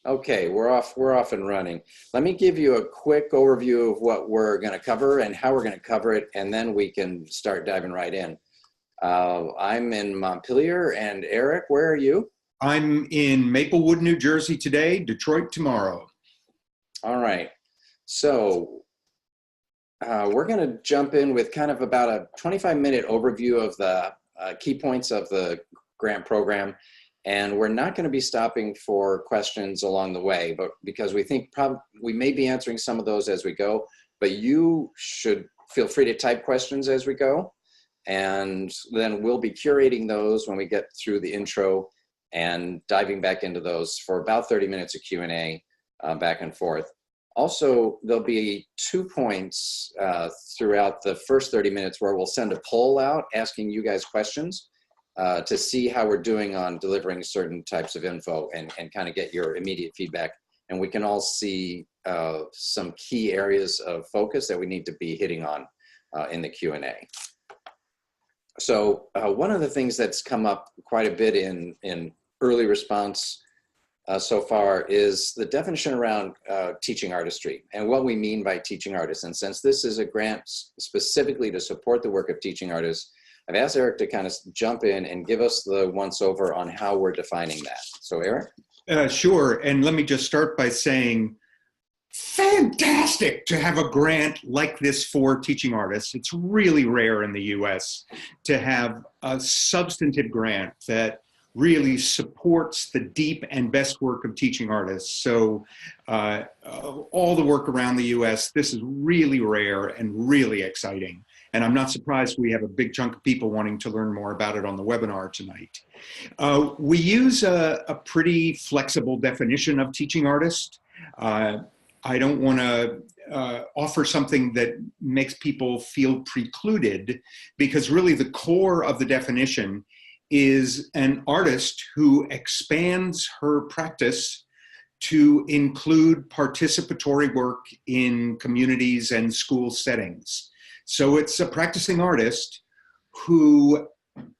Okay, we're off and running. Let me give you a quick overview of what we're going to cover and how we're going to cover it, and then we can start diving right in. I'm in Montpelier, and Eric, where are you? I'm in Maplewood, New Jersey today, Detroit tomorrow. All right. So we're going to jump in with kind of about a 25-minute overview of the key points of the grant program. And we're not going to be stopping for questions along the way, but because we think we may be answering some of those as we go, but you should feel free to type questions as we go. And then we'll be curating those when we get through the intro and diving back into those for about 30 minutes of Q&A back and forth. Also, there'll be 2 points throughout the first 30 minutes where we'll send a poll out asking you guys questions to see how we're doing on delivering certain types of info and kind of get your immediate feedback. And we can all see some key areas of focus that we need to be hitting on in the Q&A. So one of the things that's come up quite a bit in early response so far is the definition around teaching artistry and what we mean by teaching artists. And since this is a grant specifically to support the work of teaching artists, I've asked Eric to kind of jump in and give us the once over on how we're defining that. So Eric? Sure, and let me just start by saying, fantastic to have a grant like this for teaching artists. It's really rare in the US to have a substantive grant that really supports the deep and best work of teaching artists. So all the work around the US, this is really rare and really exciting. And I'm not surprised we have a big chunk of people wanting to learn more about it on the webinar tonight. We use a pretty flexible definition of teaching artist. I don't want to offer something that makes people feel precluded, because really the core of the definition is an artist who expands her practice to include participatory work in communities and school settings. So it's a practicing artist who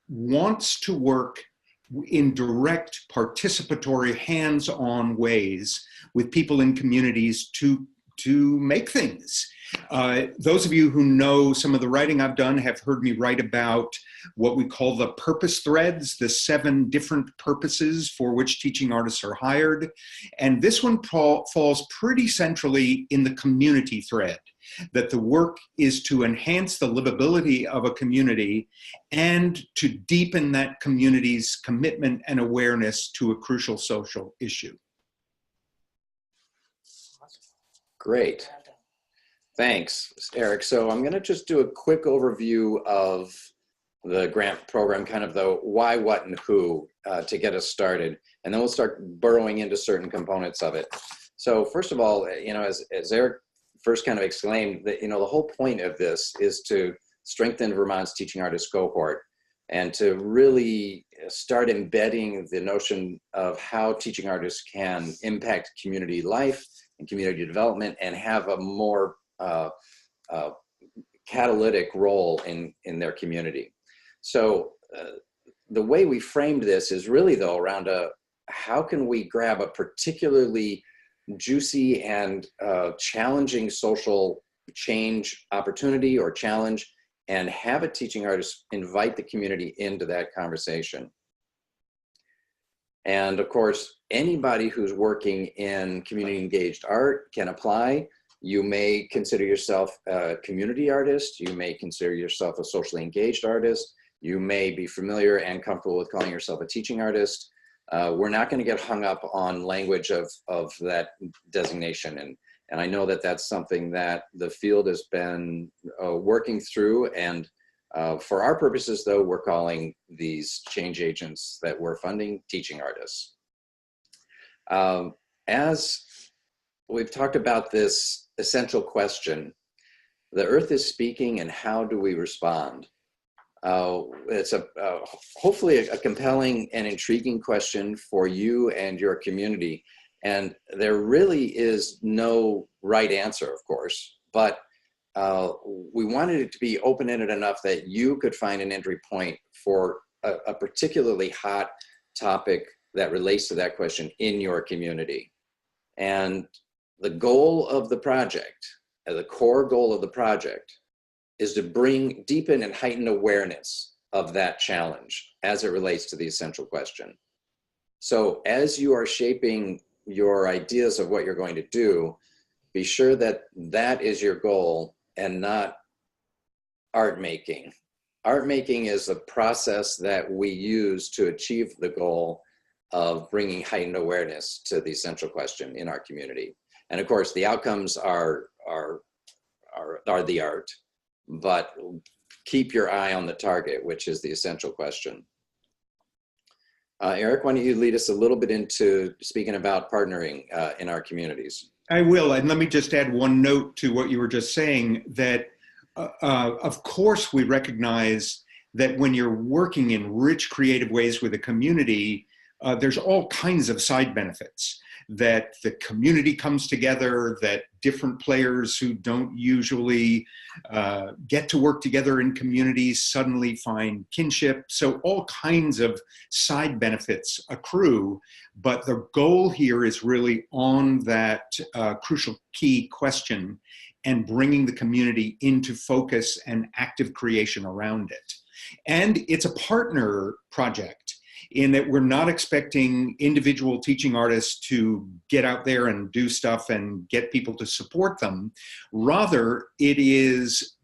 wants to work in direct, participatory, hands-on ways with people in communities to make things. Those of you who know some of the writing I've done have heard me write about what we call the purpose threads, the 7 different purposes for which teaching artists are hired. And this one falls pretty centrally in the community thread, that the work is to enhance the livability of a community and to deepen that community's commitment and awareness to a crucial social issue. Great. Thanks, Eric. So I'm going to just do a quick overview of the grant program, kind of the why, what, and who to get us started. And then we'll start burrowing into certain components of it. So first of all, as Eric first kind of exclaimed, that the whole point of this is to strengthen Vermont's teaching artist cohort and to really start embedding the notion of how teaching artists can impact community life and community development and have a more catalytic role in their community. So the way we framed this is really, though, around how can we grab a particularly juicy and challenging social change opportunity or challenge and have a teaching artist invite the community into that conversation. And of course, anybody who's working in community engaged art can apply. You may consider yourself a community artist. You may consider yourself a socially engaged artist. You may be familiar and comfortable with calling yourself a teaching artist. We're not going to get hung up on language of that designation. And I know that that's something that the field has been working through. And for our purposes, though, we're calling these change agents that we're funding teaching artists. As we've talked about this essential question, the earth is speaking and how do we respond? It's hopefully a compelling and intriguing question for you and your community. And there really is no right answer, of course, but we wanted it to be open-ended enough that you could find an entry point for a particularly hot topic that relates to that question in your community. And the goal of the project, the core goal of the project, is to bring deepen and heighten awareness of that challenge as it relates to the essential question. So as you are shaping your ideas of what you're going to do, be sure that that is your goal and not art making. Art making is a process that we use to achieve the goal of bringing heightened awareness to the essential question in our community. And of course, the outcomes are the art, but keep your eye on the target, which is the essential question. Eric, why don't you lead us a little bit into speaking about partnering in our communities? I will, and let me just add one note to what you were just saying, that of course we recognize that when you're working in rich, creative ways with a community, there's all kinds of side benefits, that the community comes together, that different players who don't usually get to work together in communities suddenly find kinship. So all kinds of side benefits accrue, but the goal here is really on that crucial key question and bringing the community into focus and active creation around it. And it's a partner project, in that we're not expecting individual teaching artists to get out there and do stuff and get people to support them. Rather, it is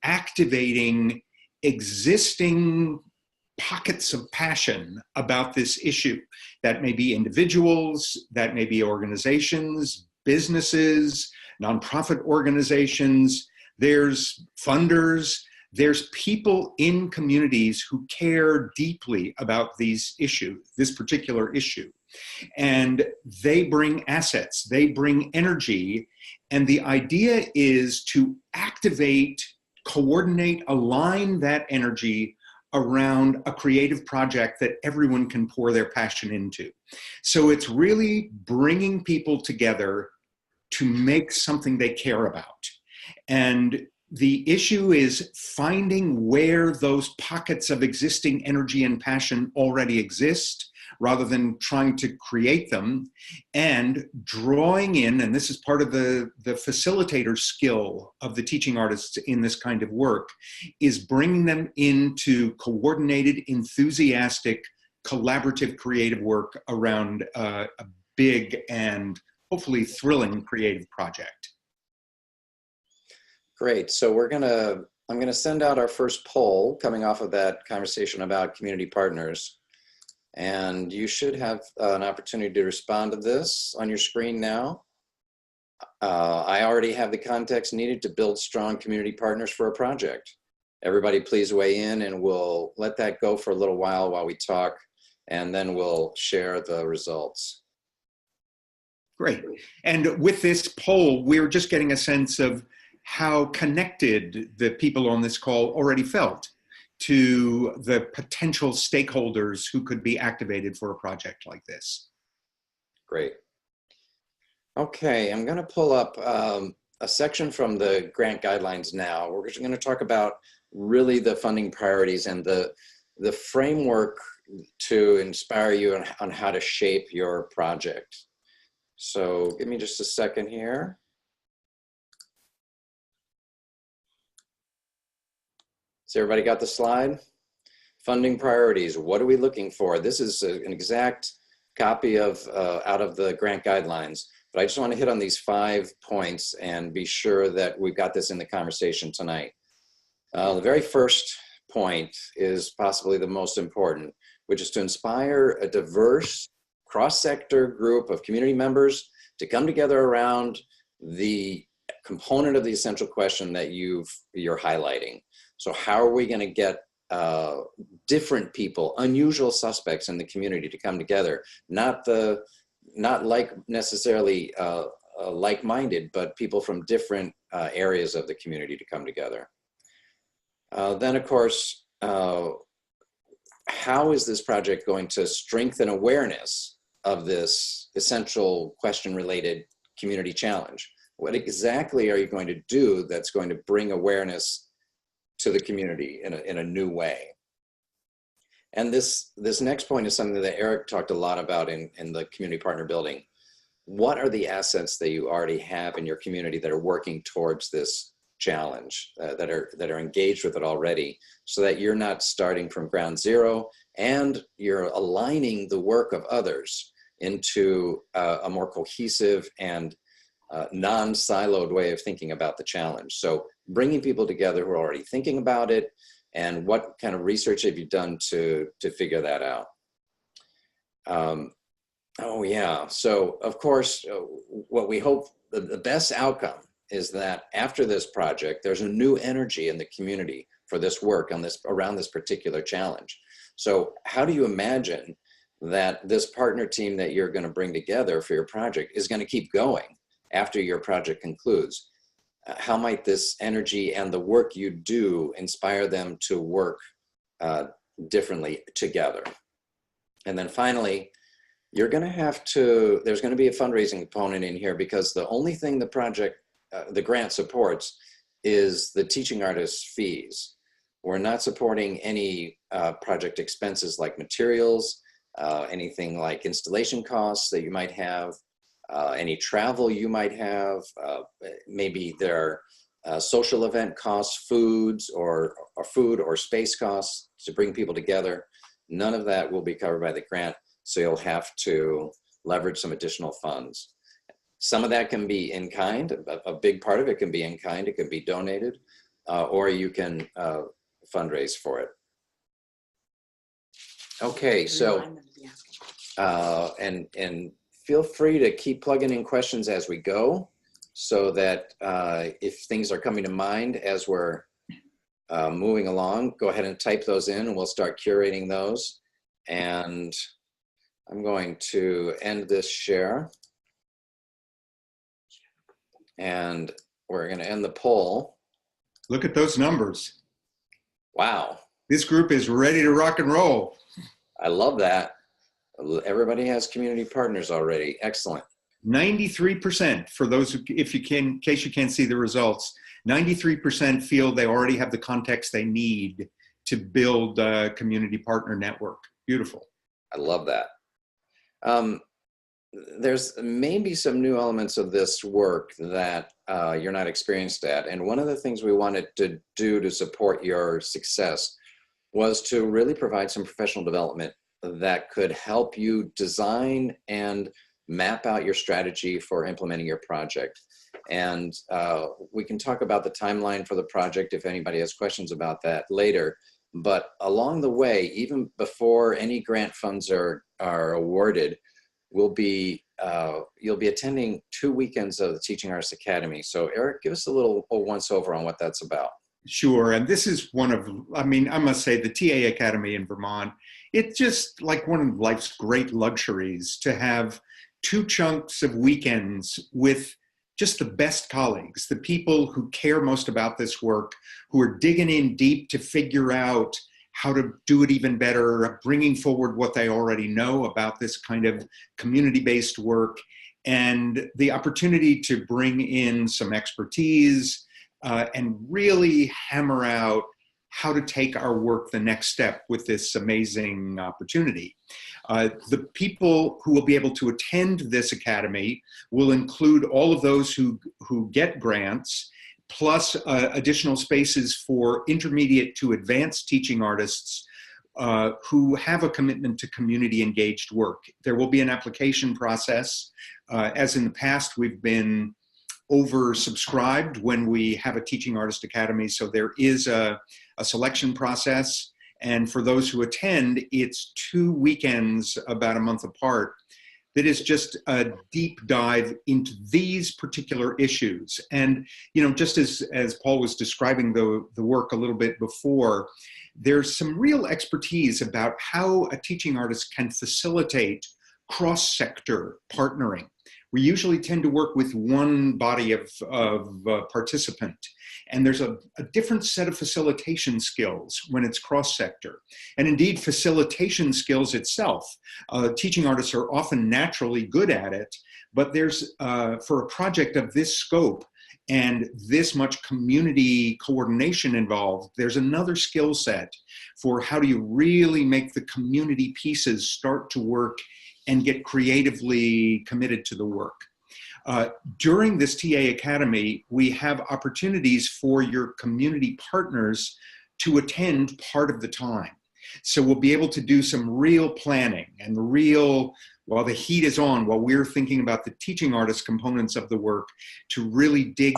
activating existing pockets of passion about this issue. That may be individuals, that may be organizations, businesses, nonprofit organizations, there's funders, there's people in communities who care deeply about these issues, this particular issue. And they bring assets, they bring energy. And the idea is to activate, coordinate, align that energy around a creative project that everyone can pour their passion into. So it's really bringing people together to make something they care about. And the issue is finding where those pockets of existing energy and passion already exist, rather than trying to create them, and drawing in, and this is part of the facilitator skill of the teaching artists in this kind of work, is bringing them into coordinated, enthusiastic, collaborative creative work around a big and hopefully thrilling creative project. Great. So I'm gonna send out our first poll coming off of that conversation about community partners. And you should have an opportunity to respond to this on your screen now. I already have the context needed to build strong community partners for a project. Everybody please weigh in, and we'll let that go for a little while we talk, and then we'll share the results. Great. And with this poll, we're just getting a sense of how connected the people on this call already felt to the potential stakeholders who could be activated for a project like this. Great. Okay, I'm going to pull up a section from the grant guidelines now. We're just going to talk about really the funding priorities and the framework to inspire you on how to shape your project. So give me just a second here. So everybody got the slide? Funding priorities, what are we looking for? This is an exact copy of out of the grant guidelines, but I just want to hit on these 5 points and be sure that we've got this in the conversation tonight. The very first point is possibly the most important, which is to inspire a diverse cross-sector group of community members to come together around the component of the essential question that you're highlighting. So how are we going to get different people, unusual suspects in the community to come together? Not like necessarily like-minded, but people from different areas of the community to come together. Then, of course, how is this project going to strengthen awareness of this essential question-related community challenge? What exactly are you going to do that's going to bring awareness to the community in a new way? And this next point is something that Eric talked a lot about in the community partner building. what are the assets that you already have in your community that are working towards this challenge, that are engaged with it already, so that you're not starting from ground zero, and you're aligning the work of others into a more cohesive and non-siloed way of thinking about the challenge. So bringing people together who are already thinking about it, and what kind of research have you done to figure that out? Oh yeah, so of course, what we hope, the best outcome is that after this project, there's a new energy in the community for this work on this, around this particular challenge. So how do you imagine that this partner team that you're going to bring together for your project is going to keep going after your project concludes? How might this energy and the work you do inspire them to work differently together? And then finally, you're going to have to, there's going to be a fundraising component in here, because the only thing the project, the grant supports is the teaching artist's fees. We're not supporting any project expenses like materials, anything like installation costs that you might have, any travel you might have, maybe there are social event costs, foods or food or space costs to bring people together. None of that will be covered by the grant, so you'll have to leverage some additional funds. Some of that can be in kind. A big part of it can be in kind. It can be donated, or you can fundraise for it. Okay, so and feel free to keep plugging in questions as we go, so that if things are coming to mind as we're moving along, go ahead and type those in, and we'll start curating those. And I'm going to end this share, and we're going to end the poll. Look at those numbers. Wow. This group is ready to rock and roll. I love that. Everybody has community partners already. Excellent. 93% for those who, if you can, in case you can't see the results, 93% feel they already have the context they need to build a community partner network. Beautiful. I love that. There's maybe some new elements of this work that you're not experienced at. And one of the things we wanted to do to support your success was to really provide some professional development that could help you design and map out your strategy for implementing your project. And we can talk about the timeline for the project if anybody has questions about that later. But along the way, even before any grant funds are awarded, you'll be attending 2 weekends of the Teaching Artists Academy. So Eric, give us a little once over on what that's about. Sure, and this is one of, I mean, I must say the TA Academy in Vermont, it's just like one of life's great luxuries to have 2 chunks of weekends with just the best colleagues, the people who care most about this work, who are digging in deep to figure out how to do it even better, bringing forward what they already know about this kind of community-based work, and the opportunity to bring in some expertise and really hammer out how to take our work the next step with this amazing opportunity. The people who will be able to attend this academy will include all of those who get grants, plus additional spaces for intermediate to advanced teaching artists who have a commitment to community engaged work. There will be an application process. As in the past, we've been oversubscribed when we have a Teaching Artist Academy, so there is a selection process. And for those who attend, it's 2 weekends about a month apart that is just a deep dive into these particular issues. And, you know, just as Paul was describing the work a little bit before, there's some real expertise about how a teaching artist can facilitate cross-sector partnering. We usually tend to work with one body of participant, and there's a different set of facilitation skills when it's cross-sector. And indeed, facilitation skills itself, teaching artists are often naturally good at it, but there's, for a project of this scope and this much community coordination involved, there's another skill set for how do you really make the community pieces start to work and get creatively committed to the work. During this TA Academy, we have opportunities for your community partners to attend part of the time. So we'll be able to do some real planning and real, while the heat is on, while we're thinking about the teaching artist components of the work, to really dig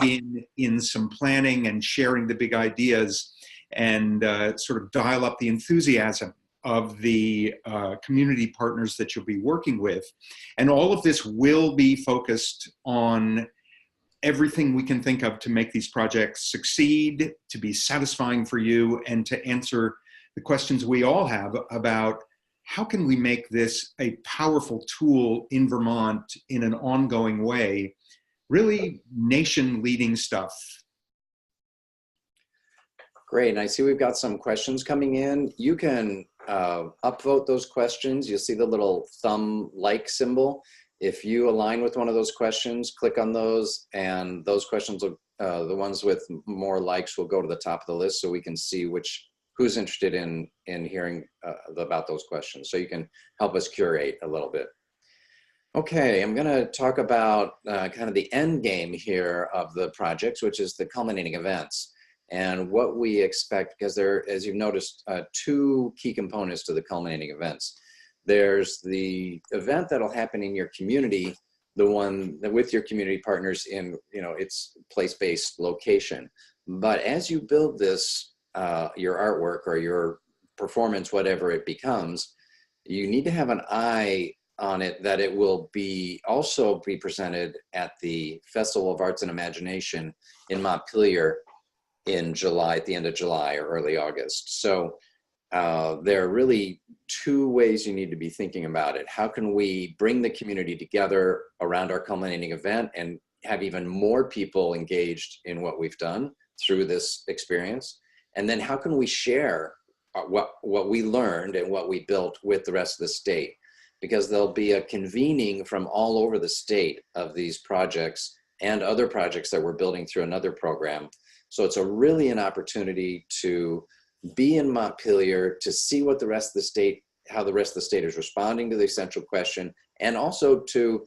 in some planning and sharing the big ideas and sort of dial up the enthusiasm of the community partners that you'll be working with. And all of this will be focused on everything we can think of to make these projects succeed, to be satisfying for you, and to answer the questions we all have about how can we make this a powerful tool in Vermont in an ongoing way, really nation-leading stuff. Great, and I see we've got some questions coming in. You can upvote those questions. You'll see the little thumb like symbol. If you align with one of those questions, click on those, and those questions, the ones with more likes will go to the top of the list so we can see who's interested in hearing about those questions. So you can help us curate a little bit. Okay, I'm gonna talk about kind of the end game here of the projects, which is the culminating events. And what we expect, because there, as you've noticed, two key components to the culminating events. There's the event that'll happen in your community, the one that with your community partners in its place-based location. But as you build this, your artwork or your performance, whatever it becomes, you need to have an eye on it that it will also be presented at the Festival of Arts and Imagination in Montpelier in July, at the end of July or early August. So there are really two ways you need to be thinking about it. How can we bring the community together around our culminating event and have even more people engaged in what we've done through this experience? And then how can we share what we learned and what we built with the rest of the state? Because there'll be a convening from all over the state of these projects and other projects that we're building through another program. So it's really an opportunity to be in Montpelier, to see what the rest of the state, how the rest of the state is responding to the essential question, and also to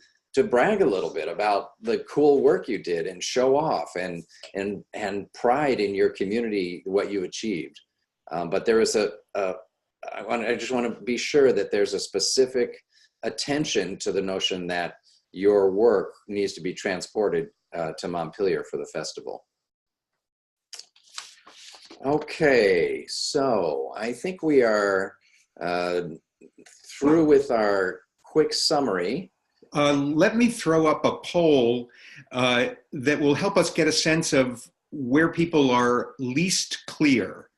brag a little bit about the cool work you did and show off and pride in your community, what you achieved. But there is I just want to be sure that there's a specific attention to the notion that your work needs to be transported to Montpelier for the festival. Okay, so I think we are through with our quick summary. Let me throw up a poll that will help us get a sense of where people are least clear.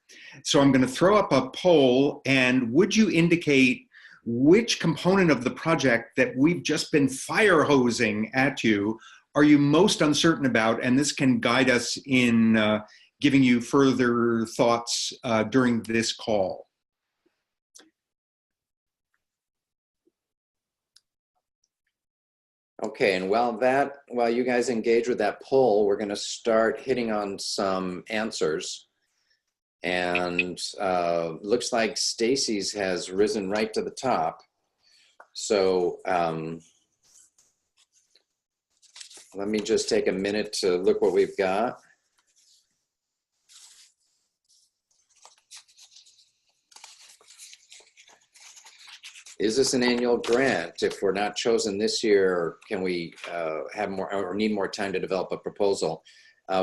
So I'm going to throw up a poll, and would you indicate which component of the project that we've just been fire hosing at you are you most uncertain about? And this can guide us in giving you further thoughts during this call. Okay, and while you guys engage with that poll, we're going to start hitting on some answers. And looks like Stacy's has risen right to the top. So let me just take a minute to look what we've got. Is this an annual grant? If we're not chosen this year, can we have more or need more time to develop a proposal?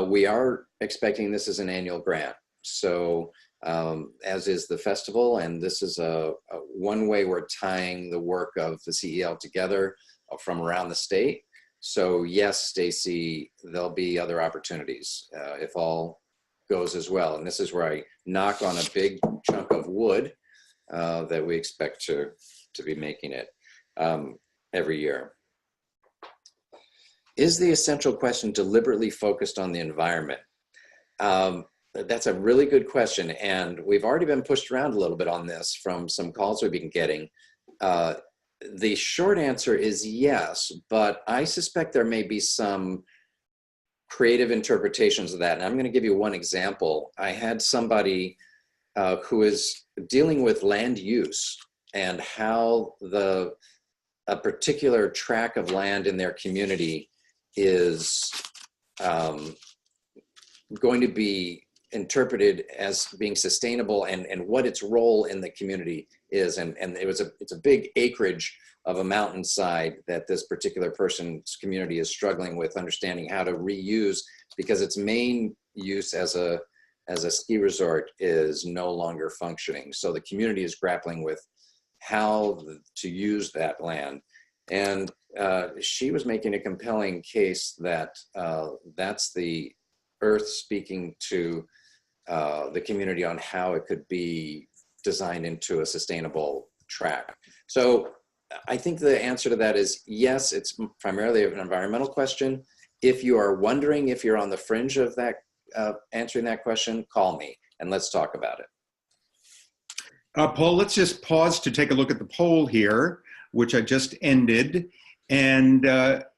We are expecting this as an annual grant. So as is the festival, and this is a one way we're tying the work of the CEL together from around the state. So yes, Stacy, there'll be other opportunities if all goes as well. And this is where I knock on a big chunk of wood that we expect to be making it every year. Is the essential question deliberately focused on the environment? That's a really good question, and we've already been pushed around a little bit on this from some calls we've been getting. The short answer is yes, but I suspect there may be some creative interpretations of that, and I'm going to give you one example. I had somebody who is dealing with land use and how the a particular tract of land in their community is going to be interpreted as being sustainable, and what its role in the community is. And it's a big acreage of a mountainside that this particular person's community is struggling with understanding how to reuse, because its main use as a ski resort is no longer functioning. So the community is grappling with how to use that land. And she was making a compelling case that that's the earth speaking to the community on how it could be designed into a sustainable track. So I think the answer to that is yes, it's primarily an environmental question. If you are wondering if you're on the fringe of that, answering that question, call me and let's talk about it. Paul, let's just pause to take a look at the poll here, which I just ended. And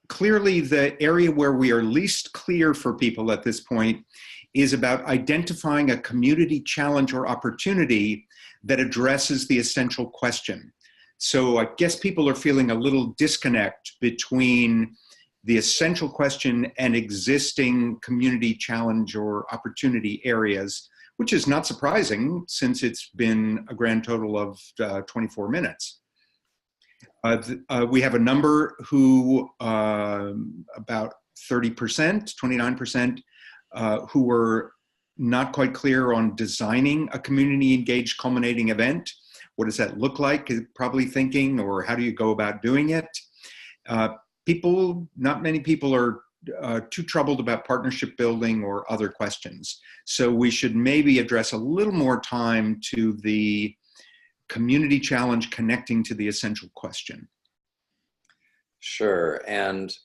clearly the area where we are least clear for people at this point is about identifying a community challenge or opportunity that addresses the essential question. So I guess people are feeling a little disconnect between the essential question and existing community challenge or opportunity areas, which is not surprising since it's been a grand total of 24 minutes. We have a number who, about 30%, 29%, who were not quite clear on designing a community engaged culminating event. What does that look like? Probably thinking, or how do you go about doing it? Not many people are too troubled about partnership building or other questions. So we should maybe address a little more time to the community challenge connecting to the essential question. Sure, and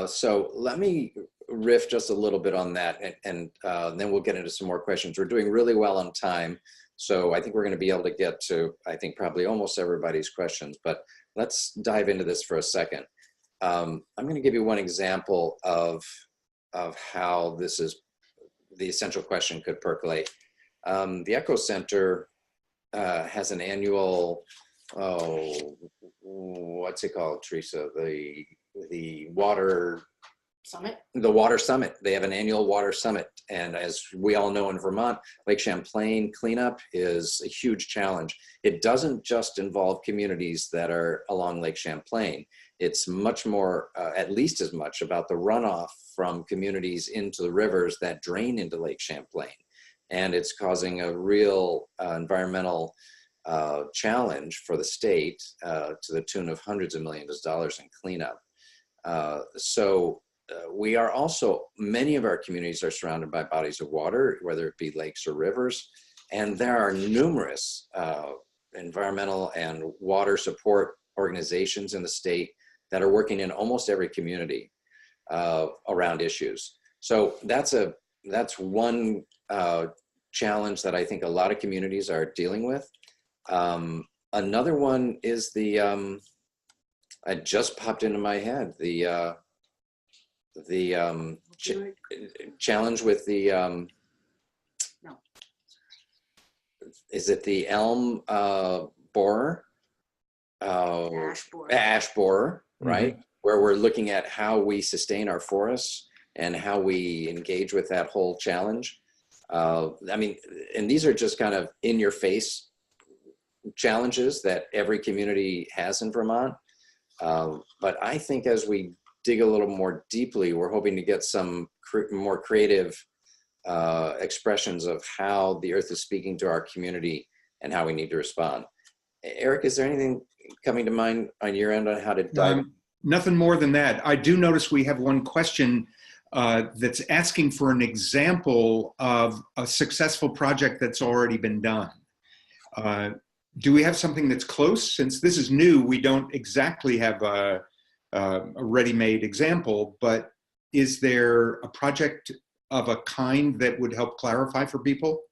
so let me riff just a little bit on that, and then we'll get into some more questions. We're doing really well on time, so I think we're going to be able to get to, I think, probably almost everybody's questions, but let's dive into this for a second. I'm going to give you one example of how this is, the essential question could percolate. The Echo Center has an annual, what's it called, Teresa? The water summit. The water summit. They have an annual water summit, and as we all know in Vermont, Lake Champlain cleanup is a huge challenge. It doesn't just involve communities that are along Lake Champlain. It's much more, at least as much, about the runoff from communities into the rivers that drain into Lake Champlain, and it's causing a real environmental challenge for the state to the tune of hundreds of millions of dollars in cleanup. We are also, many of our communities are surrounded by bodies of water, whether it be lakes or rivers, and there are numerous environmental and water support organizations in the state that are working in almost every community around issues. So that's one challenge that I think a lot of communities are dealing with. Another one is the, it just popped into my head, the challenge with the, No. Is it the elm borer? Ash borer, right? Mm-hmm. Where we're looking at how we sustain our forests and how we engage with that whole challenge. I mean, and these are just kind of in your face challenges that every community has in Vermont. But I think as we dig a little more deeply, we're hoping to get some more creative expressions of how the earth is speaking to our community and how we need to respond. Eric, is there anything coming to mind on your end on how to dive? Nothing more than that. I do notice we have one question that's asking for an example of a successful project that's already been done. Do we have something that's close? Since this is new, we don't exactly have a ready-made example, but is there a project of a kind that would help clarify for people?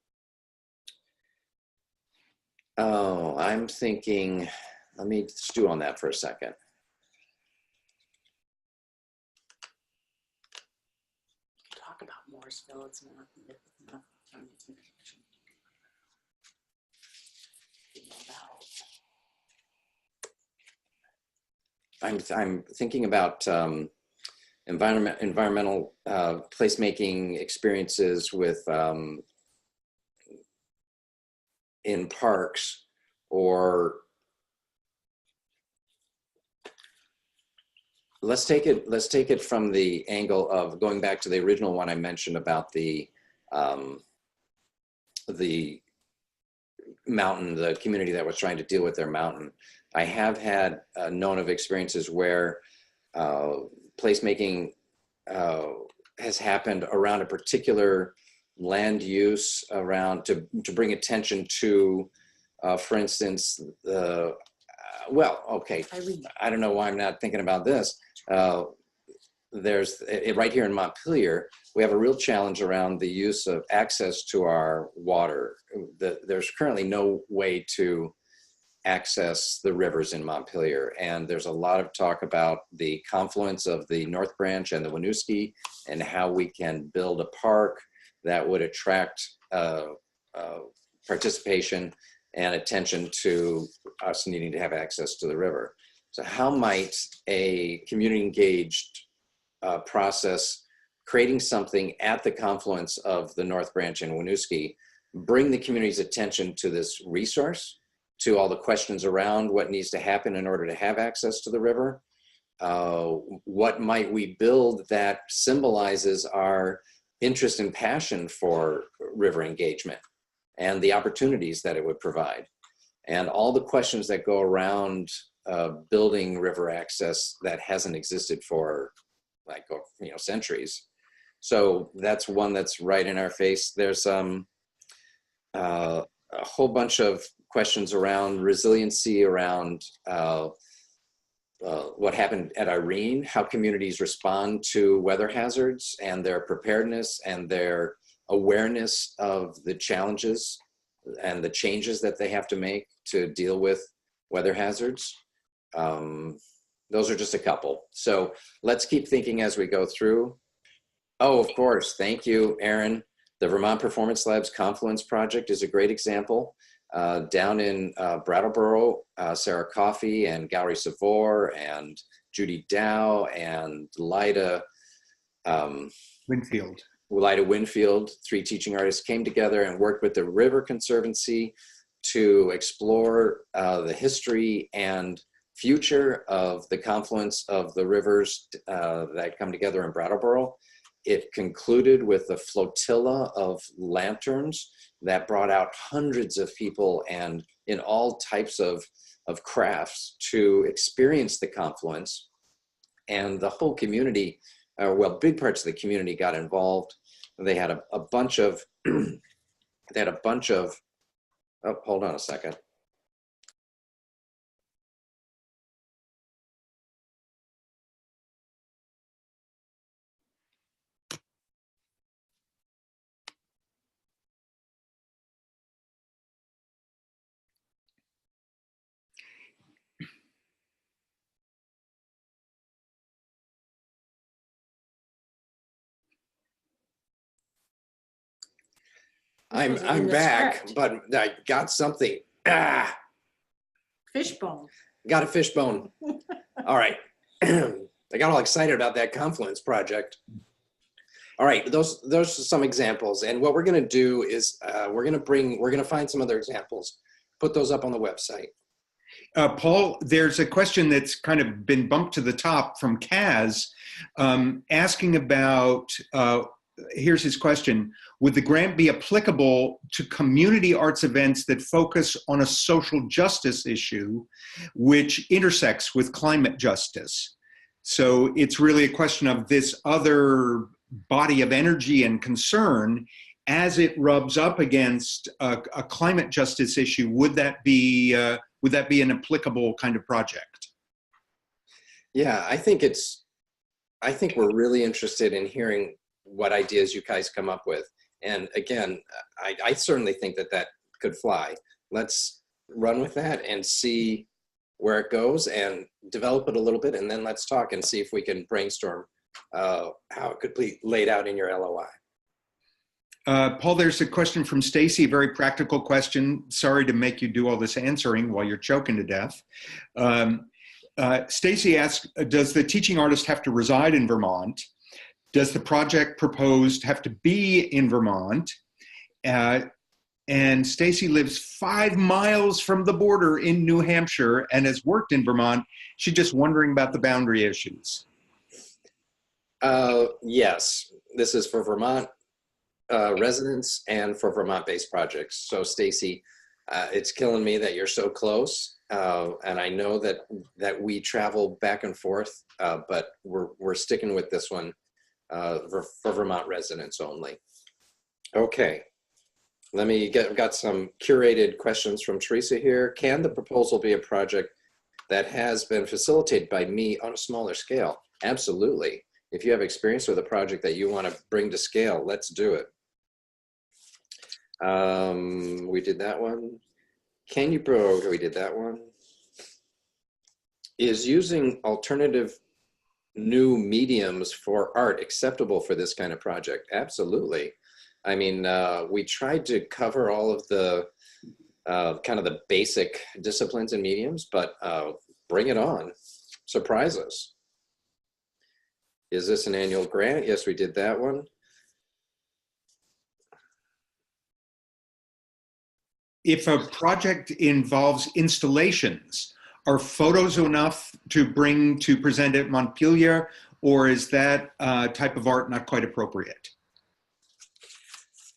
Oh, I'm thinking, let me stew on that for a second. Talk about Morrisville. It's not enough. I'm thinking about environmental placemaking experiences with in parks, or let's take it from the angle of going back to the original one I mentioned about the mountain, the community that was trying to deal with their mountain. I have had known of experiences where placemaking has happened around a particular land use, around to bring attention to, for instance, the well, okay, I don't know why I'm not thinking about this. There's right here in Montpelier, we have a real challenge around the use of access to our water. There's currently no way to access the rivers in Montpelier, and there's a lot of talk about the confluence of the North Branch and the Winooski and how we can build a park that would attract participation and attention to us needing to have access to the river. So how might a community engaged process, creating something at the confluence of the North Branch and Winooski, bring the community's attention to this resource, to all the questions around what needs to happen in order to have access to the river? What might we build that symbolizes our interest and passion for river engagement and the opportunities that it would provide? And all the questions that go around building river access that hasn't existed for like, centuries. So that's one that's right in our face. There's a whole bunch of questions around resiliency, around what happened at Irene, how communities respond to weather hazards and their preparedness and their awareness of the challenges and the changes that they have to make to deal with weather hazards. Those are just a couple. So let's keep thinking as we go through. Oh, of course. Thank you, Aaron. The Vermont Performance Labs Confluence Project is a great example. Down in Brattleboro, Sarah Coffey and Gowrie Savor and Judy Dow and Lyda Winfield, three teaching artists, came together and worked with the River Conservancy to explore the history and future of the confluence of the rivers that come together in Brattleboro. It concluded with a flotilla of lanterns that brought out hundreds of people and in all types of crafts to experience the confluence. And the whole community, big parts of the community got involved. They had a bunch of, oh, hold on a second. I'm back, script. but I got something. Fishbone. Got a fishbone. All right. I got all excited about that confluence project. All right, those are some examples. And what we're going to do is we're going to find some other examples, put those up on the website. Paul, there's a question that's kind of been bumped to the top from Kaz, asking about, here's his question: would the grant be applicable to community arts events that focus on a social justice issue which intersects with climate justice? So it's really a question of this other body of energy and concern as it rubs up against a climate justice issue. Would that be an applicable kind of project? Yeah, I think we're really interested in hearing what ideas you guys come up with. And again, I certainly think that could fly. Let's run with that and see where it goes and develop it a little bit. And then let's talk and see if we can brainstorm how it could be laid out in your LOI. Paul, there's a question from Stacy, a very practical question. Sorry to make you do all this answering while you're choking to death. Stacy asks, does the teaching artist have to reside in Vermont? Does the project proposed have to be in Vermont? And Stacy lives 5 miles from the border in New Hampshire and has worked in Vermont. She's just wondering about the boundary issues. Yes, this is for Vermont residents and for Vermont-based projects. So Stacy, it's killing me that you're so close. And I know that we travel back and forth, but we're sticking with this one for Vermont residents only. Okay, got some curated questions from Teresa here. Can the proposal be a project that has been facilitated by me on a smaller scale? Absolutely. If you have experience with a project that you want to bring to scale, let's do it. We did that one. We did that one. Is using alternative new mediums for art acceptable for this kind of project? Absolutely. I mean, we tried to cover all of the kind of the basic disciplines and mediums, but bring it on. Surprise us. Is this an annual grant? Yes, we did that one. If a project involves installations, are photos enough to bring to present at Montpelier, or is that type of art not quite appropriate?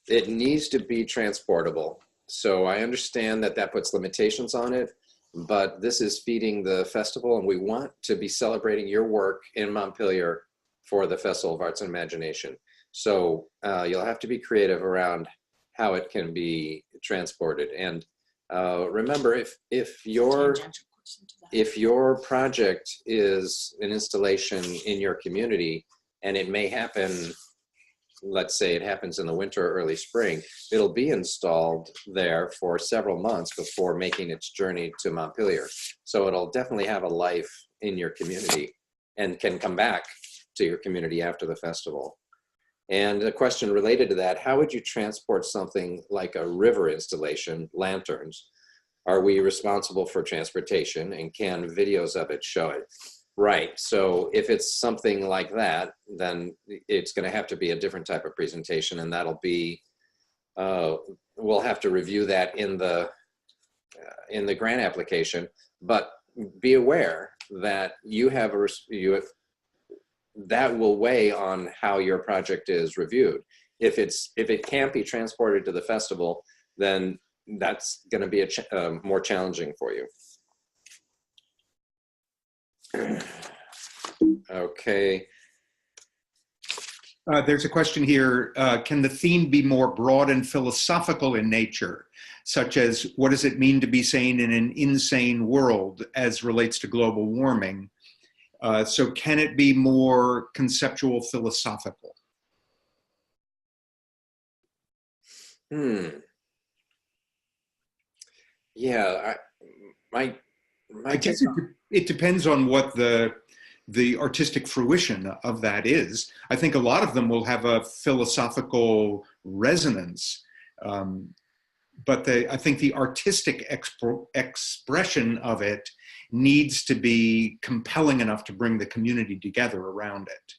It needs to be transportable. So I understand that that puts limitations on it, but this is feeding the festival and we want to be celebrating your work in Montpelier for the Festival of Arts and Imagination. So you'll have to be creative around how it can be transported. And remember, if your project is an installation in your community and it may happen, let's say it happens in the winter or early spring, it'll be installed there for several months before making its journey to Montpelier. So it'll definitely have a life in your community and can come back to your community after the festival. And a question related to that, how would you transport something like a river installation, lanterns? Are we responsible for transportation, and can videos of it show it? Right, so if it's something like that, then it's gonna have to be a different type of presentation, and that'll be, we'll have to review that in the grant application, but be aware that that will weigh on how your project is reviewed. If it can't be transported to the festival, then that's going to be more challenging for you. Okay. There's a question here. Can the theme be more broad and philosophical in nature, such as what does it mean to be sane in an insane world as relates to global warming? So can it be more conceptual, philosophical? Yeah, I guess it depends on what the artistic fruition of that is. I think a lot of them will have a philosophical resonance, but I think the artistic expression of it needs to be compelling enough to bring the community together around it.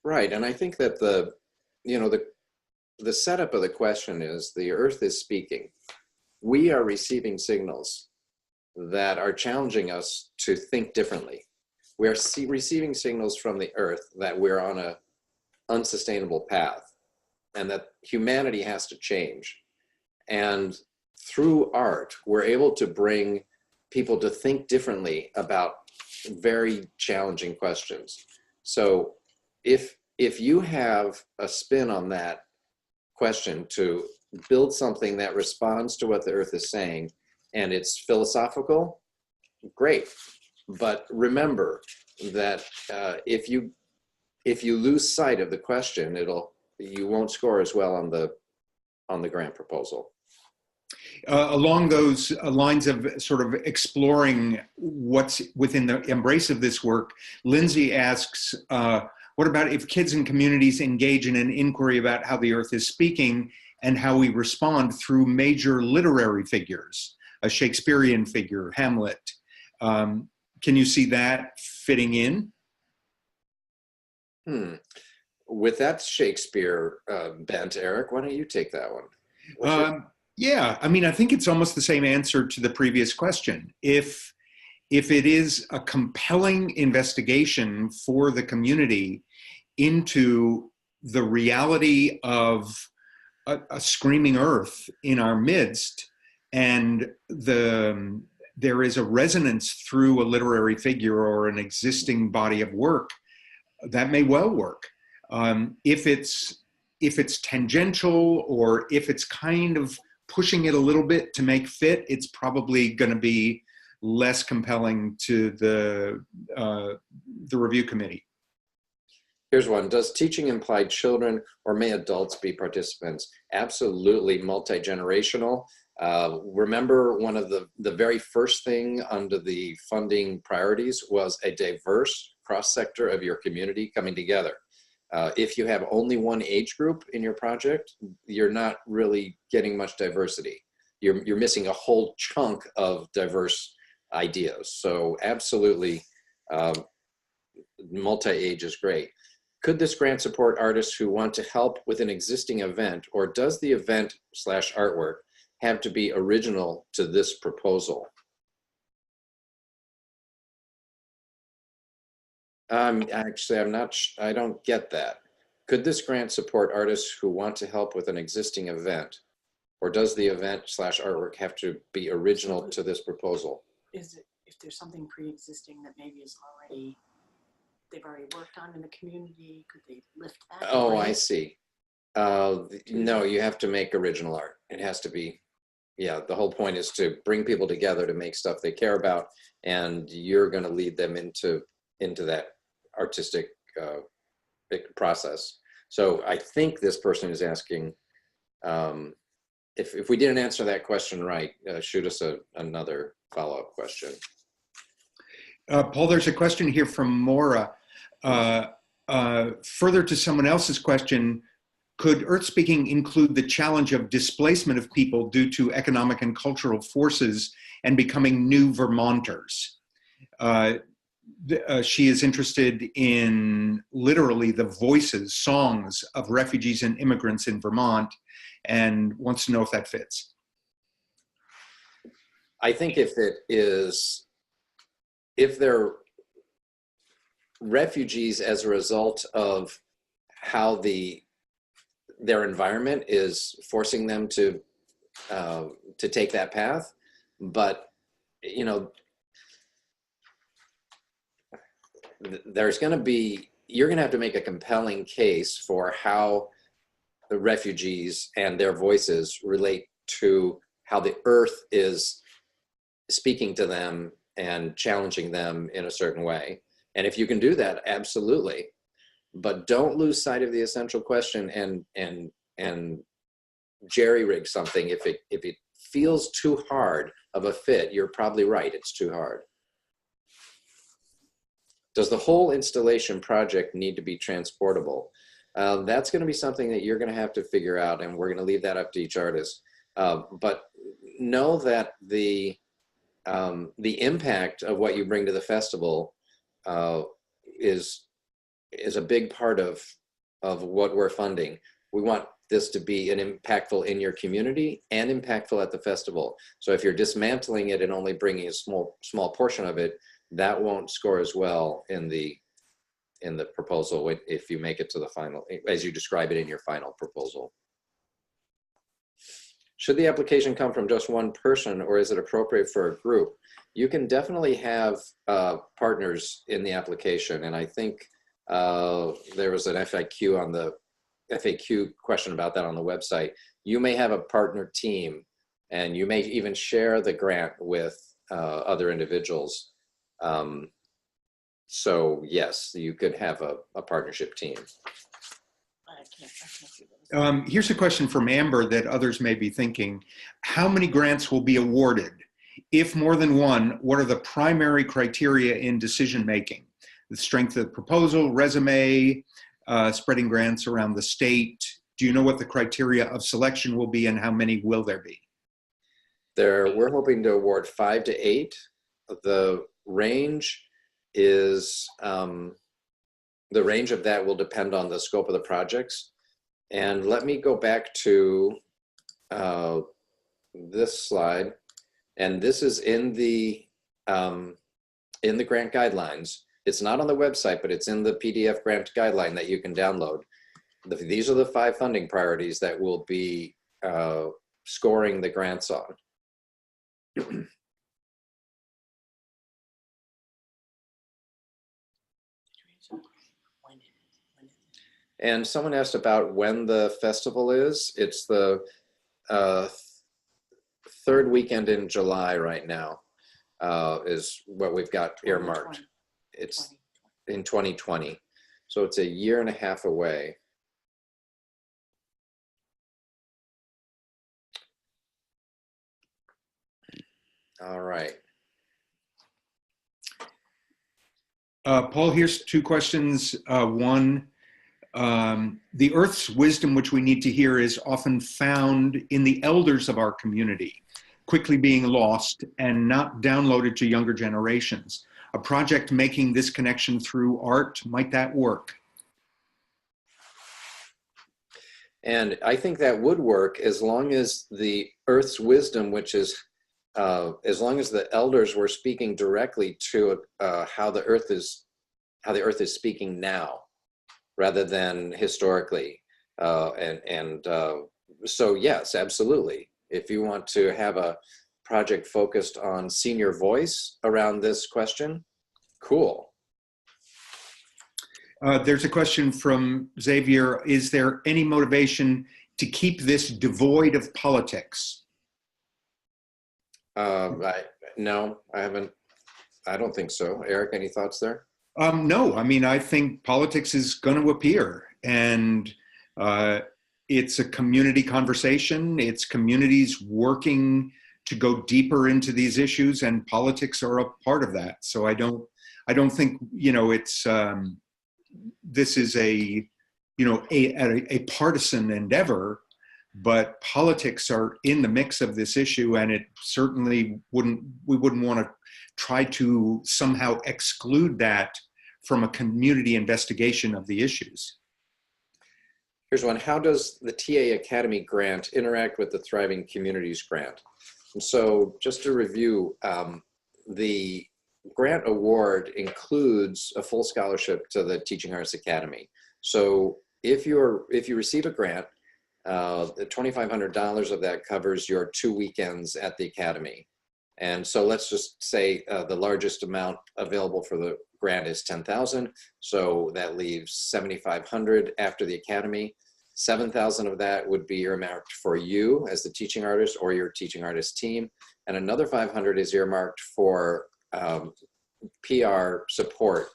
Right, and I think that the setup of the question is the Earth is speaking. We are receiving signals that are challenging us to think differently. We are receiving signals from the Earth that we're on an unsustainable path and that humanity has to change. And through art, we're able to bring people to think differently about very challenging questions. So if you have a spin on that question to build something that responds to what the Earth is saying and it's philosophical, great. But remember that if you lose sight of the question, you won't score as well on the grant proposal. Along those lines of sort of exploring what's within the embrace of this work, Lindsay asks, what about if kids and communities engage in an inquiry about how the Earth is speaking and how we respond through major literary figures, a Shakespearean figure, Hamlet? can you see that fitting in? With that Shakespeare bent, Eric, why don't you take that one? Yeah, I mean, I think it's almost the same answer to the previous question. If it is a compelling investigation for the community into the reality of a screaming earth in our midst, and there is a resonance through a literary figure or an existing body of work, that may well work. If it's tangential, or if it's kind of pushing it a little bit to make fit, it's probably going to be less compelling to the review committee. Here's one. Does teaching imply children, or may adults be participants? Absolutely multi-generational. Remember, one of the very first thing under the funding priorities was a diverse cross-sector of your community coming together. If you have only one age group in your project, you're not really getting much diversity. You're missing a whole chunk of diverse ideas. So absolutely, multi-age is great. Could this grant support artists who want to help with an existing event, or does the event/artwork have to be original to this proposal? Actually, I don't get that. Could this grant support artists who want to help with an existing event, or does the event/artwork have to be original to this proposal? Is it, if there's something pre-existing that maybe is already, they've already worked on in the community, could they lift that? Oh, I see. No, you have to make original art. It has to be, yeah, the whole point is to bring people together to make stuff they care about, and you're going to lead them into that artistic process. So I think this person is asking, if we didn't answer that question right, shoot us another follow-up question. Paul, there's a question here from Maura. Further to someone else's question, could Earth Speaking include the challenge of displacement of people due to economic and cultural forces and becoming new Vermonters? She is interested in literally the voices, songs of refugees and immigrants in Vermont, and wants to know if that fits. I think if they're refugees as a result of how their environment is forcing them to take that path, but you know, you're going to have to make a compelling case for how the refugees and their voices relate to how the earth is speaking to them and challenging them in a certain way. And if you can do that, absolutely. But don't lose sight of the essential question and jerry-rig something. If it feels too hard of a fit, you're probably right, it's too hard. Does the whole installation project need to be transportable? That's going to be something that you're going to have to figure out, and we're going to leave that up to each artist. But know that the impact of what you bring to the festival is a big part of what we're funding. We want this to be impactful in your community and impactful at the festival. So if you're dismantling it and only bringing a small portion of it, that won't score as well in the proposal if you make it to the final, as you describe it in your final proposal. Should the application come from just one person, or is it appropriate for a group? You can definitely have partners in the application, and I think there was an FAQ question about that on the website. You may have a partner team, and you may even share the grant with other individuals. So yes, you could have a partnership team. I can't do those. Here's a question from Amber that others may be thinking. How many grants will be awarded? If more than one, what are the primary criteria in decision-making? The strength of the proposal, resume, spreading grants around the state. Do you know what the criteria of selection will be, and how many will there be? We're hoping to award 5 to 8. The range is, the range of that will depend on the scope of the projects. And let me go back to this slide. And this is in the grant guidelines. It's not on the website, but it's in the PDF grant guideline that you can download. These are the 5 funding priorities that we'll be scoring the grants on. And someone asked about when the festival is. It's the 3rd weekend in July right now, is what we've got earmarked. It's in 2020. So it's a year and a half away. All right. Paul, here's 2 questions. One, the Earth's wisdom which we need to hear is often found in the elders of our community, quickly being lost and not downloaded to younger generations. A project making this connection through art, might that work? And I think that would work as long as the Earth's wisdom, which is, as long as the elders were speaking directly to how the Earth is speaking now, rather than historically. So yes, absolutely. If you want to have a project focused on senior voice around this question, cool. There's a question from Xavier. Is there any motivation to keep this devoid of politics? No, I haven't. I don't think so. Eric, any thoughts there? No, I mean, I think politics is going to appear, and it's a community conversation. It's communities working to go deeper into these issues, and politics are a part of that. So I don't think, you know, it's, this is a partisan endeavor, but politics are in the mix of this issue, and it certainly we wouldn't want to try to somehow exclude that from a community investigation of the issues. Here's one. How does the TA Academy grant interact with the Thriving Communities grant? And so just to review, the grant award includes a full scholarship to the Teaching Arts Academy. So if you receive a grant, the $2,500 of that covers your 2 weekends at the Academy. And so let's just say the largest amount available for the grant is $10,000. So that leaves $7,500 after the Academy. $7,000 of that would be earmarked for you as the teaching artist or your teaching artist team. And another $500 is earmarked for PR support,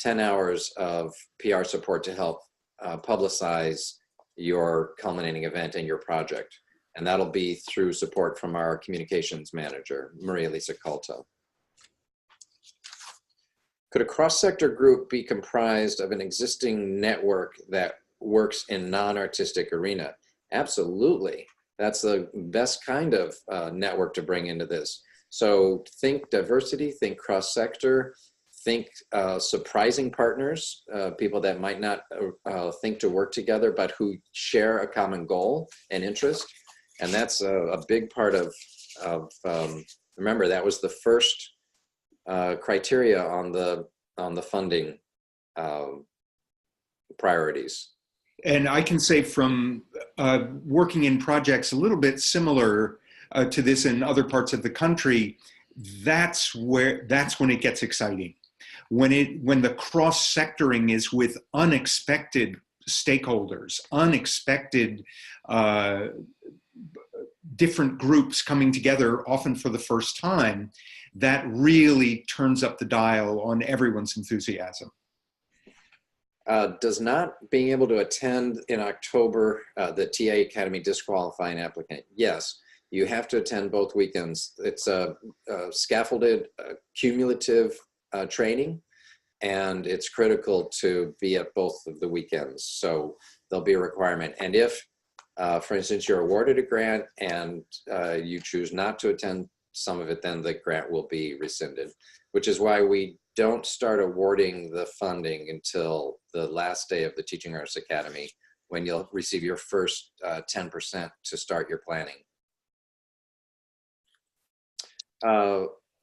10 hours of PR support to help publicize your culminating event and your project. And that'll be through support from our communications manager, Maria Lisa Calto. Could a cross-sector group be comprised of an existing network that works in non-artistic arena? Absolutely. That's the best kind of network to bring into this. So think diversity, think cross-sector, think surprising partners, people that might not think to work together, but who share a common goal and interest. And that's a big part of remember, that was the first criteria on the funding priorities. And I can say from working in projects a little bit similar to this in other parts of the country, that's when it gets exciting. When the cross-sectoring is with unexpected stakeholders, unexpected different groups coming together, often for the first time, that really turns up the dial on everyone's enthusiasm. Does not being able to attend in October the TA Academy disqualify an applicant? Yes, you have to attend both weekends. It's a scaffolded, cumulative training, and it's critical to be at both of the weekends. So there'll be a requirement. And if, for instance, you're awarded a grant and you choose not to attend some of it, then the grant will be rescinded, which is why we don't start awarding the funding until the last day of the Teaching Arts Academy, when you'll receive your first 10% to start your planning.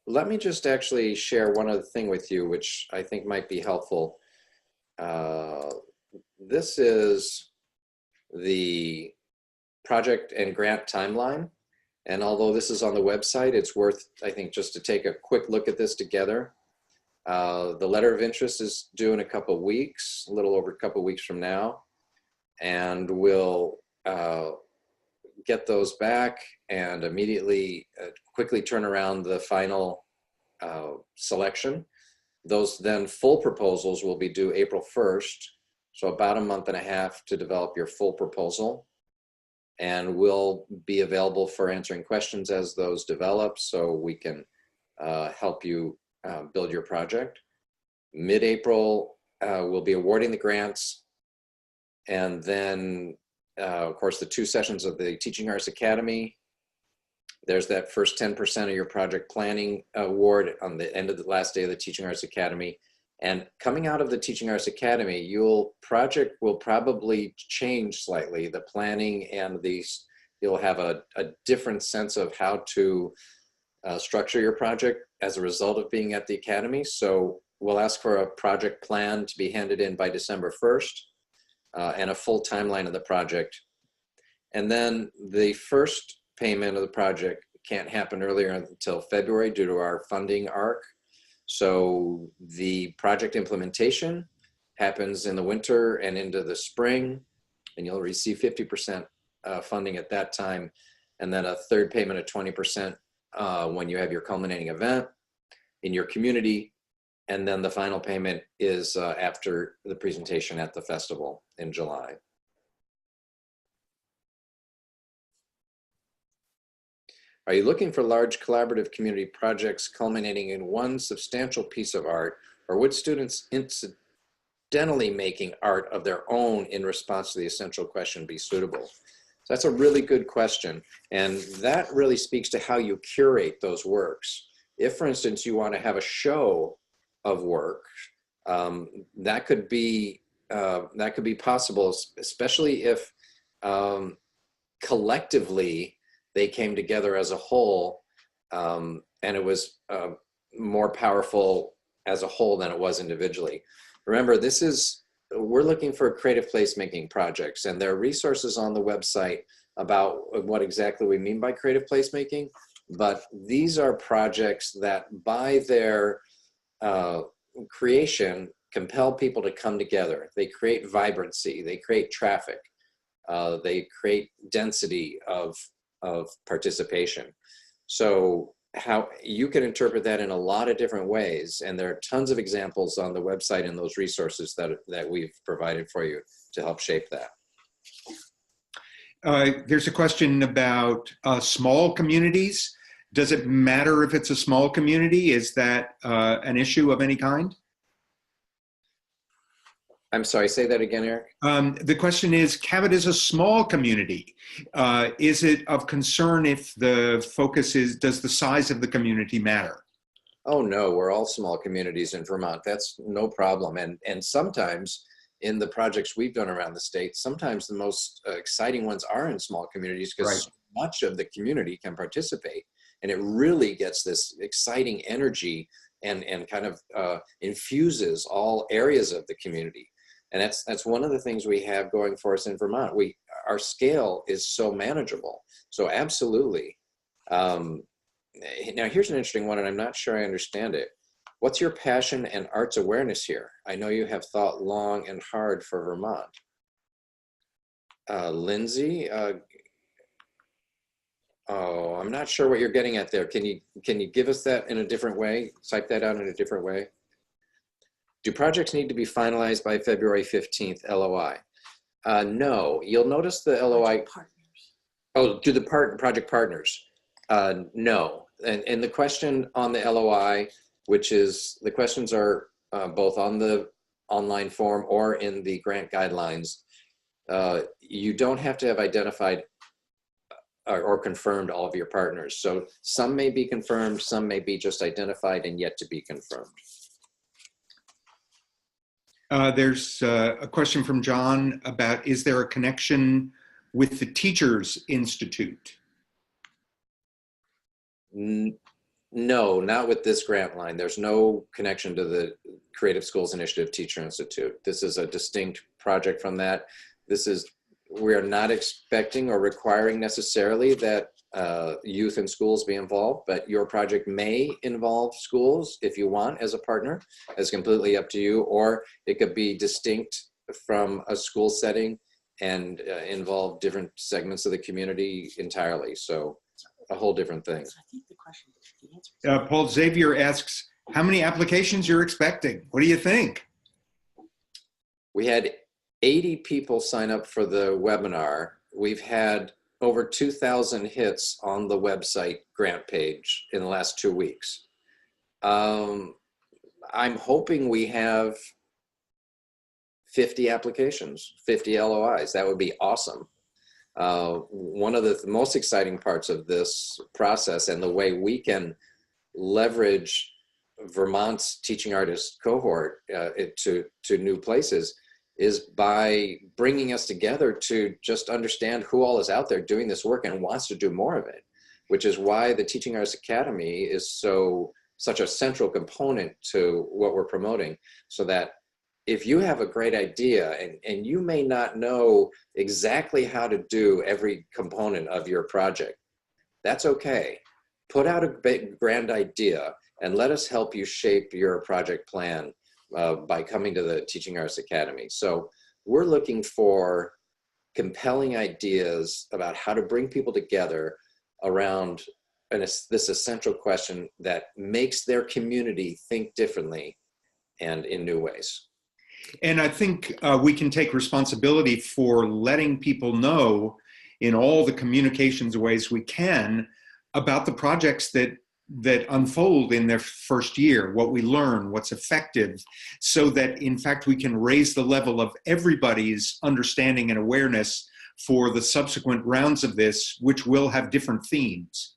Let me just actually share one other thing with you, which I think might be helpful. This is the project and grant timeline. And although this is on the website, it's worth, I think, just to take a quick look at this together. The letter of interest is due in a couple of weeks, a little over a couple of weeks from now. And we'll get those back and immediately quickly turn around the final selection. Those then full proposals will be due April 1st. So about a month and a half to develop your full proposal. And we'll be available for answering questions as those develop, so we can help you build your project. Mid-April, we'll be awarding the grants. And then, of course, the 2 sessions of the Teaching Arts Academy. There's that first 10% of your project planning award on the end of the last day of the Teaching Arts Academy. And coming out of the Teaching Arts Academy, project will probably change slightly. The planning and you'll have a different sense of how to structure your project as a result of being at the Academy. So we'll ask for a project plan to be handed in by December 1st and a full timeline of the project. And then the first payment of the project can't happen earlier until February due to our funding arc. So the project implementation happens in the winter and into the spring, and you'll receive 50% funding at that time, and then a third payment of 20% when you have your culminating event in your community, and then the final payment is after the presentation at the festival in July. Are you looking for large collaborative community projects culminating in one substantial piece of art, or would students incidentally making art of their own in response to the essential question be suitable? So that's a really good question. And that really speaks to how you curate those works. If, for instance, you want to have a show of work, that could be possible, especially if collectively they came together as a whole, and it was more powerful as a whole than it was individually. Remember, we're looking for creative placemaking projects, and there are resources on the website about what exactly we mean by creative placemaking, but these are projects that by their creation compel people to come together. They create vibrancy, they create traffic, they create density of participation. So how you can interpret that in a lot of different ways, and there are tons of examples on the website and those resources that we've provided for you to help shape that. There's a question about small communities. Does it matter if it's a small community? Is that an issue of any kind? I'm sorry, say that again, Eric. The question is, Cabot is a small community. Is it of concern if the focus is, does the size of the community matter? Oh no, we're all small communities in Vermont. That's no problem. And sometimes in the projects we've done around the state, sometimes the most exciting ones are in small communities because Right. so much of the community can participate. And it really gets this exciting energy and kind of infuses all areas of the community. And that's one of the things we have going for us in Vermont. Our scale is so manageable. So absolutely. Now here's an interesting one, and I'm not sure I understand it. What's your passion and arts awareness here? I know you have thought long and hard for Vermont. Lindsay, I'm not sure what you're getting at there. Can you give us that in a different way? Type that out in a different way. Do projects need to be finalized by February 15th, LOI? No, you'll notice the LOI. Partners. Oh, do the project partners? No, and the question on the LOI, which is, the questions are both on the online form or in the grant guidelines. You don't have to have identified or confirmed all of your partners. So some may be confirmed, some may be just identified and yet to be confirmed. There's a question from John about, is there a connection with the Teachers Institute? No, not with this grant line. There's no connection to the Creative Schools Initiative Teacher Institute. This is a distinct project from that. We are not expecting or requiring necessarily that youth and schools be involved, but your project may involve schools if you want as a partner. It's completely up to you, or it could be distinct from a school setting and involve different segments of the community entirely. So a whole different thing. So I think the question, the answer is Paul Xavier asks, how many applications you're expecting? What do you think? We had 80 people sign up for the webinar. We've had over 2,000 hits on the website grant page in the last 2 weeks. I'm hoping we have 50 applications, 50 LOIs. That would be awesome. One of the most exciting parts of this process and the way we can leverage Vermont's teaching artist cohort to new places is by bringing us together to just understand who all is out there doing this work and wants to do more of it, which is why the Teaching Artists Academy is such a central component to what we're promoting, so that if you have a great idea and you may not know exactly how to do every component of your project, that's okay. Put out a big grand idea and let us help you shape your project plan by coming to the Teaching Artists Academy. So we're looking for compelling ideas about how to bring people together around this essential question that makes their community think differently and in new ways. And I think we can take responsibility for letting people know in all the communications ways we can about the projects that unfold in their first year, what we learn, what's effective, so that in fact we can raise the level of everybody's understanding and awareness for the subsequent rounds of this, which will have different themes.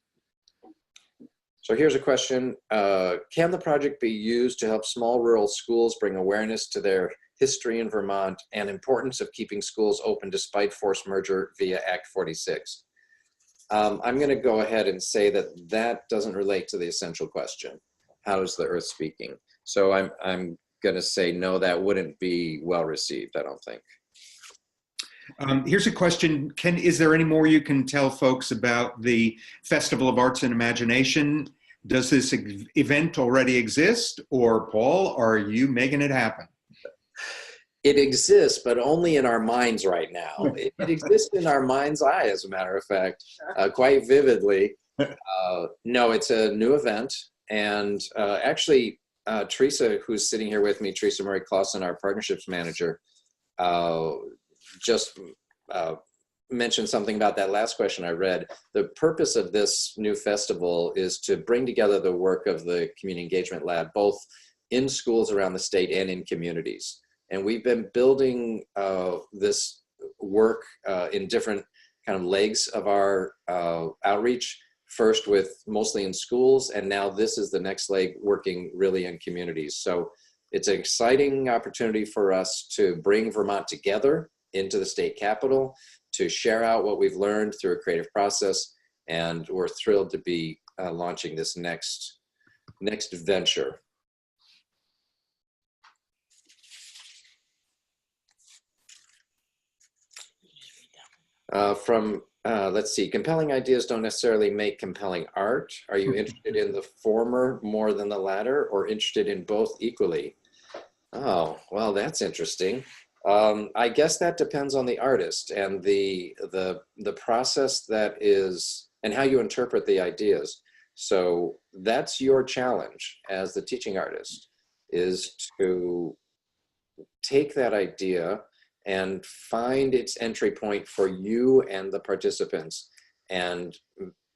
So here's a question. Can the project be used to help small rural schools bring awareness to their history in Vermont and importance of keeping schools open despite forced merger via Act 46? I'm going to go ahead and say that doesn't relate to the essential question. How is the earth speaking? So I'm going to say no, that wouldn't be well received, I don't think. Here's a question. Is there any more you can tell folks about the Festival of Arts and Imagination? Does this event already exist, or Paul, are you making it happen? It exists, but only in our minds right now. It exists in our mind's eye, as a matter of fact, quite vividly. No, it's a new event. And actually, Teresa, who's sitting here with me, Teresa Murray Clausen, our partnerships manager, just mentioned something about that last question I read. The purpose of this new festival is to bring together the work of the Community Engagement Lab, both in schools around the state and in communities. And we've been building this work in different kind of legs of our outreach, first with mostly in schools, and now this is the next leg, working really in communities. So it's an exciting opportunity for us to bring Vermont together into the state capitol, to share out what we've learned through a creative process, and we're thrilled to be launching this next venture. Let's see, compelling ideas don't necessarily make compelling art. Are you interested in the former more than the latter, or interested in both equally? Oh, well, that's interesting. I guess that depends on the artist and the process that is, and how you interpret the ideas. So that's your challenge as the teaching artist, is to take that idea and find its entry point for you and the participants, and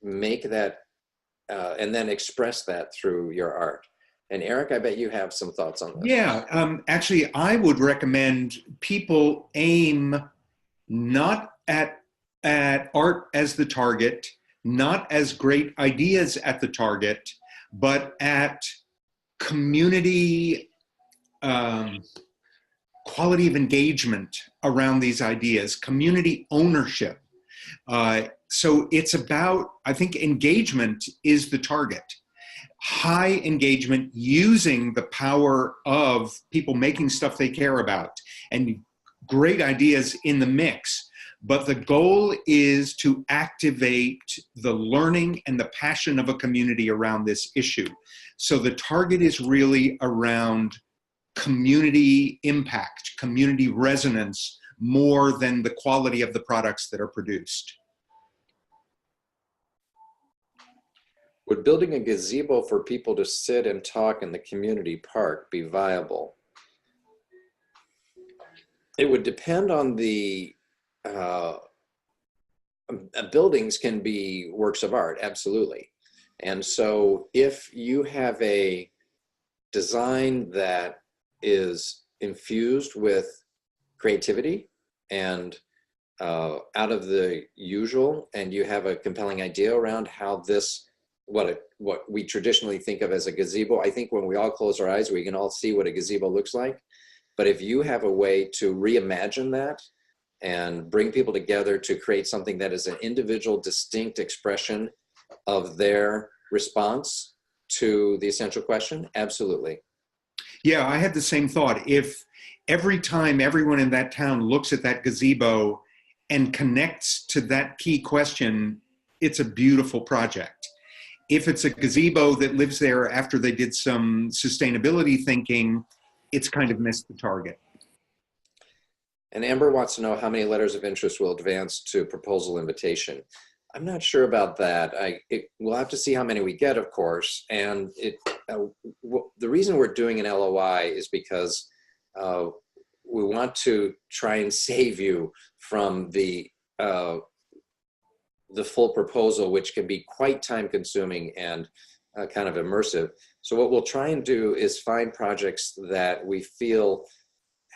make that, and then express that through your art. And Eric, I bet you have some thoughts on this. Yeah, actually, I would recommend people aim not at at art as the target, not as great ideas at the target, but at community quality of engagement around these ideas, community ownership. So it's about, I think engagement is the target. High engagement using the power of people making stuff they care about and great ideas in the mix. But the goal is to activate the learning and the passion of a community around this issue. So the target is really around community impact, community resonance, more than the quality of the products that are produced. Would building a gazebo for people to sit and talk in the community park be viable? It would depend on the buildings can be works of art, absolutely. And so if you have a design that is infused with creativity and out of the usual, and you have a compelling idea around how this, what we traditionally think of as a gazebo, I think when we all close our eyes, we can all see what a gazebo looks like. But if you have a way to reimagine that and bring people together to create something that is an individual, distinct expression of their response to the essential question, absolutely. Yeah, I had the same thought. If every time everyone in that town looks at that gazebo and connects to that key question, it's a beautiful project. If it's a gazebo that lives there after they did some sustainability thinking, it's kind of missed the target. And Amber wants to know how many letters of interest will advance to proposal invitation. I'm not sure about that. We'll have to see how many we get, of course. And the reason we're doing an LOI is because we want to try and save you from the full proposal, which can be quite time consuming and kind of immersive. So what we'll try and do is find projects that we feel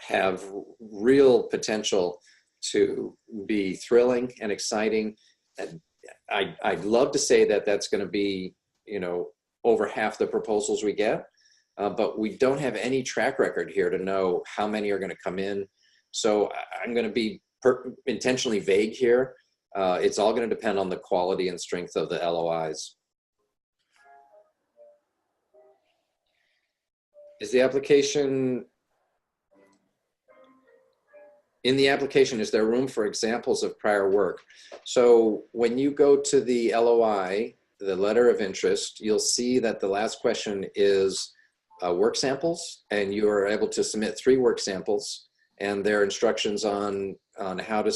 have real potential to be thrilling and exciting. And I'd love to say that that's going to be, you know, over half the proposals we get, but we don't have any track record here to know how many are going to come in. So I'm going to be intentionally vague here. It's all going to depend on the quality and strength of the LOIs. Is the application, in the application, is there room for examples of prior work? So when you go to the LOI, the letter of interest, you'll see that the last question is work samples, and you are able to submit 3 work samples, and there are instructions on how to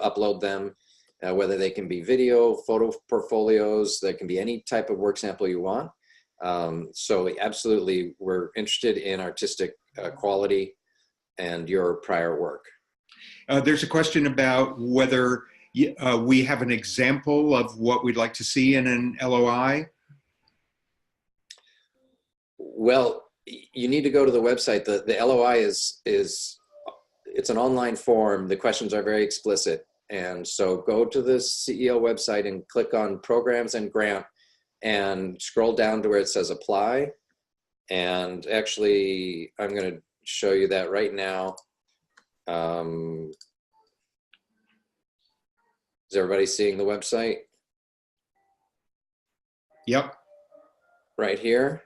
upload them, whether they can be video, photo portfolios, there can be any type of work sample you want. So absolutely, we're interested in artistic quality and your prior work. There's a question about whether we have an example of what we'd like to see in an LOI. Well, you need to go to the website. The LOI is it's an online form. The questions are very explicit. And so go to the CEO website and click on programs and grant and scroll down to where it says apply. And actually, I'm going to show you that right now. Is everybody seeing the website? Yep. Right here.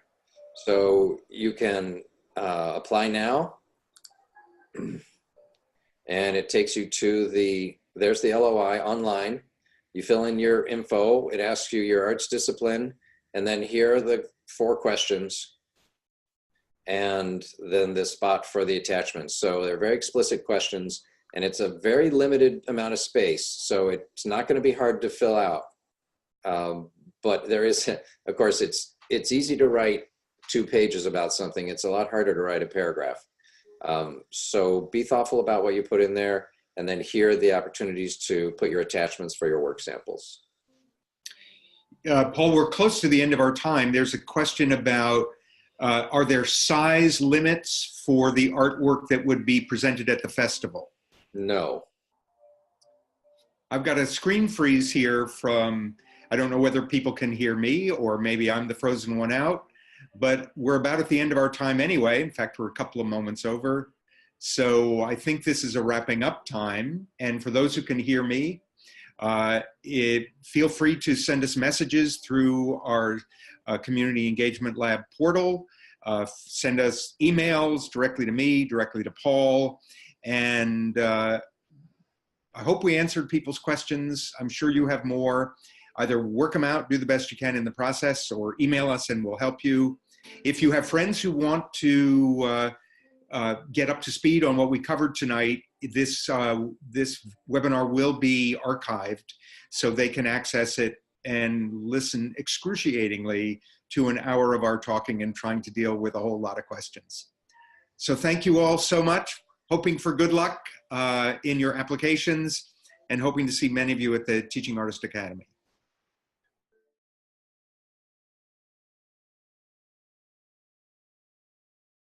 So you can apply now. And it takes you to there's the LOI online. You fill in your info. It asks you your arts discipline. And then here are the 4 questions. And then the spot for the attachments. So they're very explicit questions, and it's a very limited amount of space. So it's not going to be hard to fill out. But there is, of course, it's easy to write 2 pages about something. It's a lot harder to write a paragraph. So be thoughtful about what you put in there, and then here are the opportunities to put your attachments for your work samples. Paul, we're close to the end of our time. There's a question about, are there size limits for the artwork that would be presented at the festival? No. I've got a screen freeze here from, I don't know whether people can hear me or maybe I'm the frozen one out, but we're about at the end of our time anyway. In fact, we're a couple of moments over. So I think this is a wrapping up time. And for those who can hear me, feel free to send us messages through our Community Engagement Lab portal. Send us emails directly to me, directly to Paul. And I hope we answered people's questions. I'm sure you have more. Either work them out, do the best you can in the process, or email us and we'll help you. If you have friends who want to get up to speed on what we covered tonight, this webinar will be archived so they can access it and listen excruciatingly to an hour of our talking and trying to deal with a whole lot of questions. So thank you all so much. Hoping for good luck in your applications and hoping to see many of you at the Teaching Artist Academy.